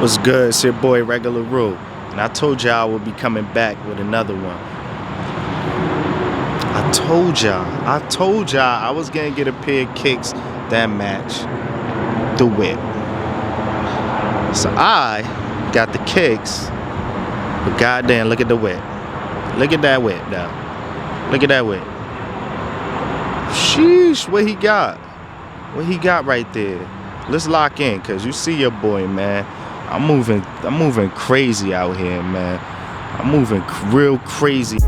What's good? It's your boy Regular Rule, and I told y'all I would be coming back with another one. I told y'all I was gonna get a pair of kicks that match the whip. So I got the kicks, but goddamn, look at the whip. Look at that whip now. Look at that whip. Sheesh, what he got? What he got right there? Let's lock in, cause you see your boy, man. I'm moving crazy out here, man. I'm moving real crazy.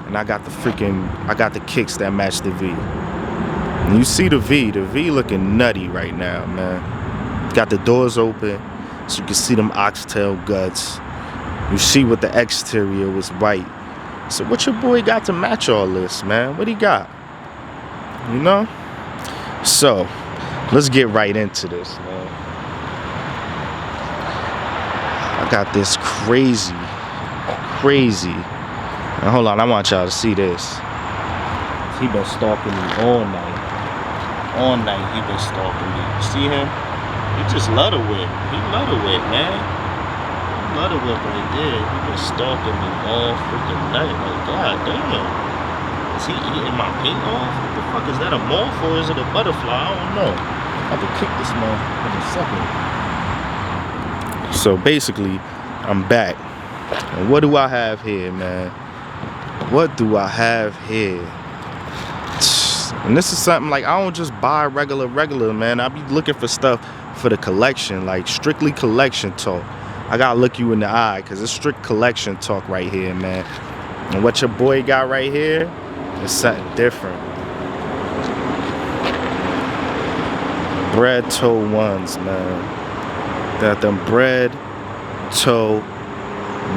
And I got the kicks that match the V. And you see the V looking nutty right now, man. Got the doors open, so you can see them oxtail guts. You see what the exterior was white. So what your boy got to match all this, man? What he got? You know? So, let's get right into this, man. I got this crazy. Now, hold on, I want y'all to see this. He been stalking me all night. All night he been stalking me. You see him? He just love the whip. He love the whip, man. He love the whip right there. He been stalking me all freaking night. Like, god damn. Is he eating my paint off? What the fuck is that, a moth or is it a butterfly? I don't know. I have to kick this moth in a second. So basically, I'm back. And what do I have here, man? What do I have here? And this is something like, I don't just buy regular, man. I be looking for stuff for the collection, like strictly collection talk. I gotta look you in the eye, cause it's strict collection talk right here, man. And what your boy got right here is something different. Bread toe ones, man. Got them bread toe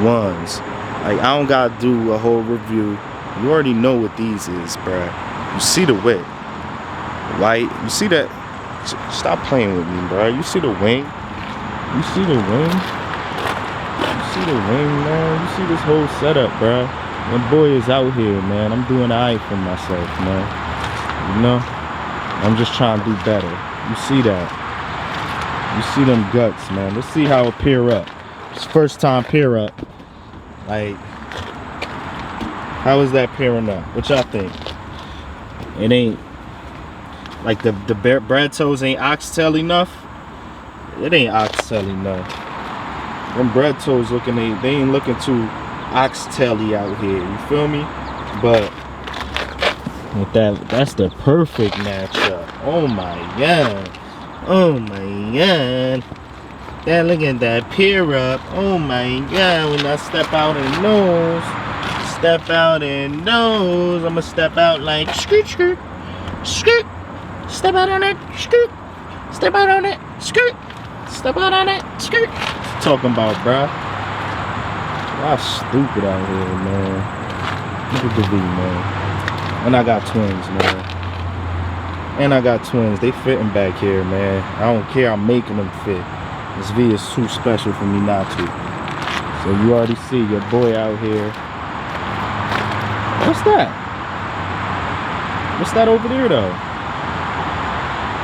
ones. Like, I don't gotta do a whole review. You already know what these is, bruh. You see the whip, right? You see that? Stop playing with me, bruh. You see the wing? You see the wing? You see the wing, man? You see this whole setup, bruh? My boy is out here, man. I'm doing alright for myself, man. You know? I'm just trying to do better. You see that? You see them guts, man. Let's see how it pair up. It's first time pair up. Like, how is that pairing up? What y'all think? It ain't like the bread toes ain't oxtail enough. It ain't oxtail enough. Them bread toes looking, they ain't looking too oxtail-y out here. You feel me? But with that's the perfect matchup. Oh my god. Oh my god. Look at that peer up. Oh my God, when I step out in those. Step out in those. I'ma step out like skirt, skirt, skirt. Step out on it, skirt. Step out on it, skirt. Step out on it, skirt. Talking about, bruh. Y'all stupid out here, man. Look at the V, man. And I got twins, man. And I got twins. They fitting back here, man. I don't care. I'm making them fit. This V is too special for me not to. So you already see your boy out here. What's that? What's that over there, though?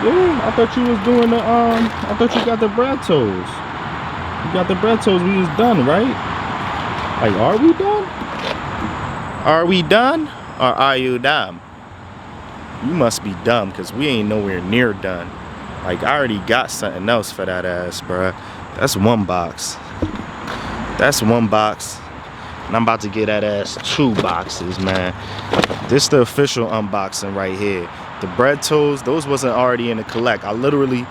Yeah, I thought you was doing the, I thought you got the bread toes. You got the bread toes. We was done, right? Like, are we done? Are we done? Or are you dumb? You must be dumb, because we ain't nowhere near done. Like, I already got something else for that ass, bruh. That's one box. That's one box. And I'm about to get that ass 2 boxes, man. This the official unboxing right here. The bread toes, those wasn't already in the collect. I literally,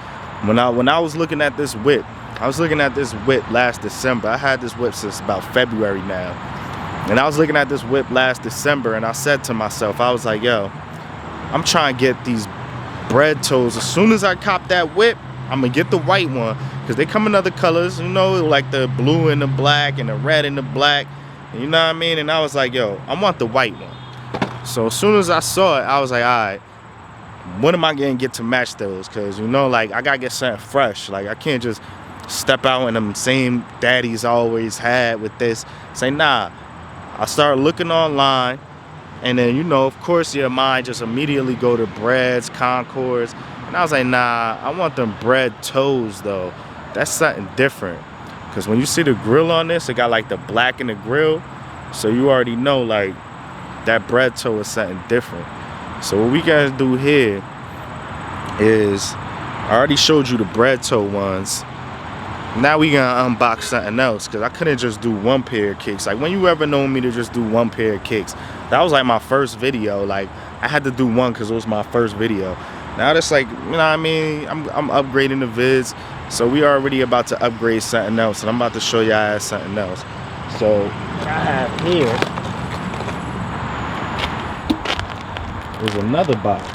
when I was looking at this whip, I was looking at this whip last December. I had this whip since about February now. And I was looking at this whip last December, and I said to myself, I was like, yo, I'm trying to get these bread toes. As soon as I cop that whip, I'm gonna get the white one, because they come in other colors, you know, like the blue and the black and the red and the black. You know what I mean? And I was like, yo, I want the white one. So as soon as I saw it, I was like, all right, when am I gonna get to match those? Because, you know, like, I gotta get something fresh. Like, I can't just step out in them same daddies always had with this. Say, nah. I started looking online, and then, you know, of course your mind just immediately go to breads, Concords. And I was like, nah, I want them bread toes, though. That's something different. Because when you see the grill on this, it got like the black in the grill. So you already know, like, that bread toe is something different. So what we gotta do here is, I already showed you the bread toe ones. Now we gonna unbox something else, because I couldn't just do one pair of kicks. Like, when you ever known me to just do one pair of kicks? That was like my first video. Like, I had to do one because it was my first video. Now that's like, you know what I mean? I'm upgrading the vids. So we already about to upgrade something else, and I'm about to show y'all something else. So what I have here is another box.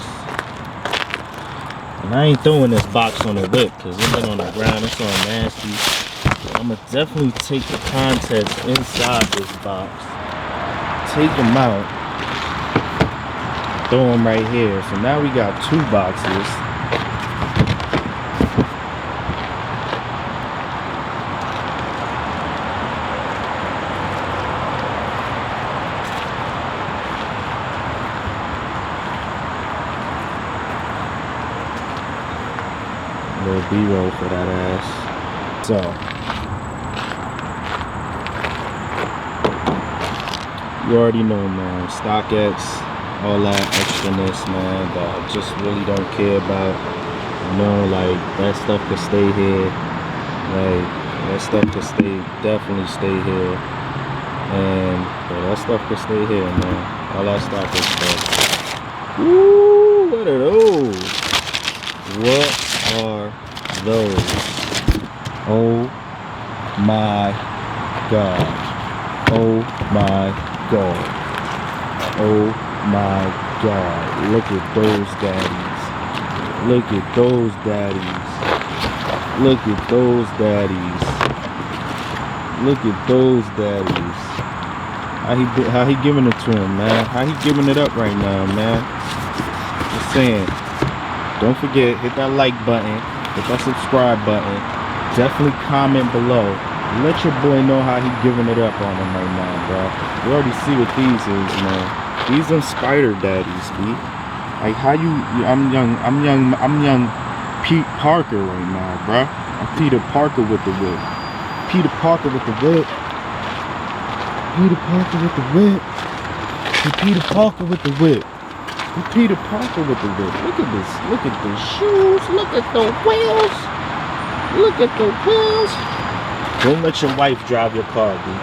And I ain't throwing this box on the whip, because it's been on the ground, it's all nasty. So I'm gonna definitely take the contents inside this box, take them out, throw them right here. So now we got 2 boxes. Little B-roll for that ass. So you already know, man. StockX, all that extraness, man, that I just really don't care about. You know, like, that stuff could stay here. Like, that stuff could definitely stay here. And that stuff could stay here, man. All that StockX stuff. Woo! What are those? What are those? Oh my God. Oh my God. Oh my God. Look at those daddies. Look at those daddies. Look at those daddies. Look at those daddies. How he giving it to him, man? How he giving it up right now, man? Just saying. Don't forget, hit that like button, hit that subscribe button, definitely comment below. Let your boy know how he giving it up on him right now, bro. You already see what these is, man. These are spider daddies, B. Like, how you, I'm young Pete Parker right now, bro. I'm Peter Parker with the whip. Peter Parker with the whip. Peter Parker with the whip. Peter Parker with the whip. Peter Parker with the whip. Look at this. Look at the shoes. Look at the wheels. Look at the wheels. Don't let your wife drive your car, dude.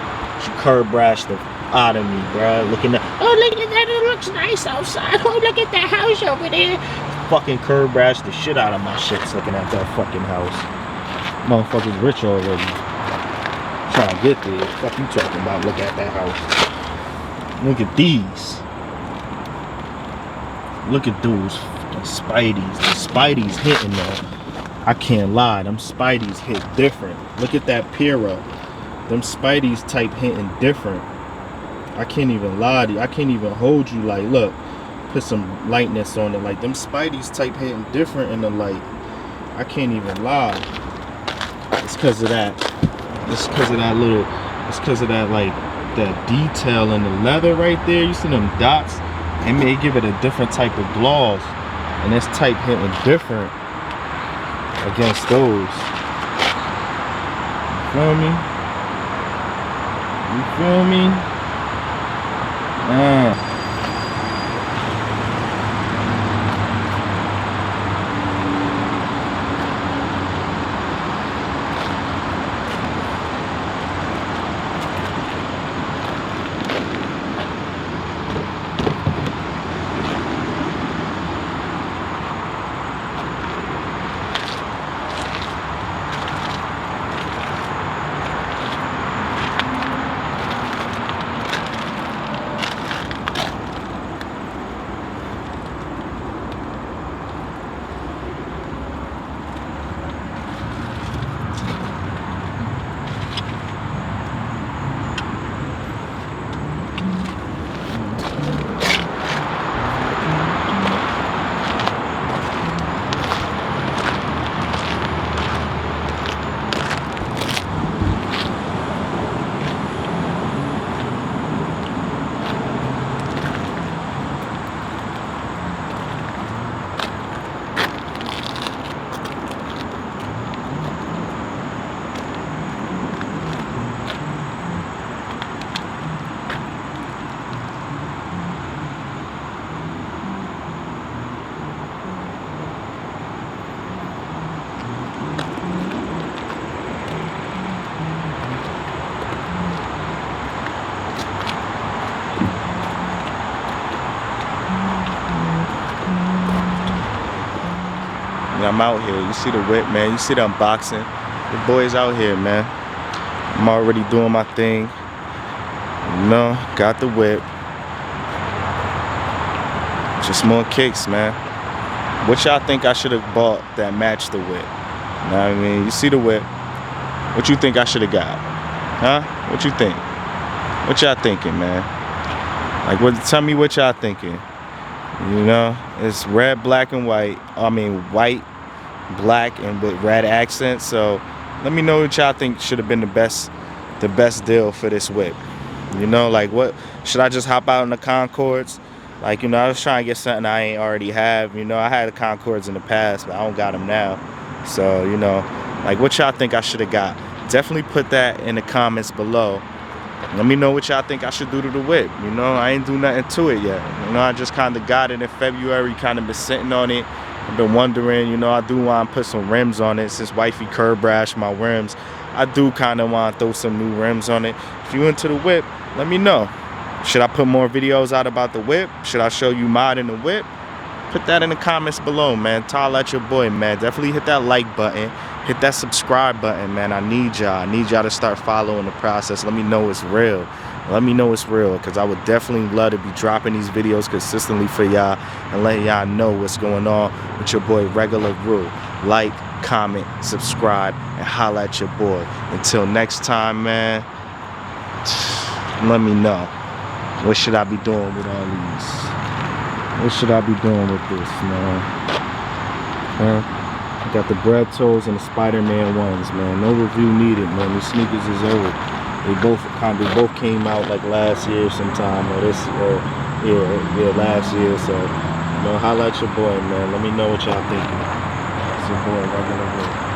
She curb rashed the out of me, bruh. Looking at, oh, look at that. It looks nice outside. Oh, look at that house over there. Fucking curb rashed the shit out of my shits looking at that fucking house. Motherfuckers rich already. Trying to get there. Fuck you talking about? Look at that house. Look at these. Look at those fucking Spideys. The Spideys hitting though. I can't lie. Them Spideys hit different. Look at that Pira. Them Spideys type hitting different. I can't even lie to you. I can't even hold you. Like, look. Put some lightness on it. Like, them Spideys type hitting different in the light. I can't even lie. It's because of that. It's because of that little. It's because of that, like, that detail in the leather right there. You see them dots? It may give it a different type of gloss, and this type hitting different against those. You feel me? You feel me? I'm out here. You see the whip, man. You see the unboxing. The boys out here, man. I'm already doing my thing. You know, got the whip. Just more kicks, man. What y'all think I should have bought that matched the whip? You know what I mean? You see the whip. What you think I should have got? Huh? What you think? What y'all thinking, man? Like, what? Tell me what y'all thinking. You know, it's red, black, and white. I mean, white, black, and with red accents. So let me know what y'all think should have been the best deal for this whip. You know, like, what should I just hop out in the Concords? Like, you know, I was trying to get something I ain't already have. You know, I had the Concords in the past, but I don't got them now. So, you know, like, what y'all think I should have got? Definitely put that in the comments below. Let me know what y'all think I should do to the whip. You know, I ain't do nothing to it yet. You know, I just kind of got it in February, kind of been sitting on it. I've been wondering, you know, I do want to put some rims on it. Since wifey curb rashed my rims, I do kind of want to throw some new rims on it. If you into the whip, let me know. Should I put more videos out about the whip? Should I show you modding the whip? Put that in the comments below, man. Holla at your boy, man. Definitely hit that like button. Hit that subscribe button, man. I need y'all. I need y'all to start following the process. Let me know it's real. Let me know it's real, because I would definitely love to be dropping these videos consistently for y'all and letting y'all know what's going on with your boy Regular Rule. Like, comment, subscribe, and holla at your boy. Until next time, man, let me know. What should I be doing with all these? What should I be doing with this, man? Huh? I got the bread toes and the Spider-Man ones, man. No review needed, man. These sneakers is old. They both came out like last year sometime, or last year. So, you know, holla at your boy, man. Let me know what y'all thinking. It's your boy, Regular Rule.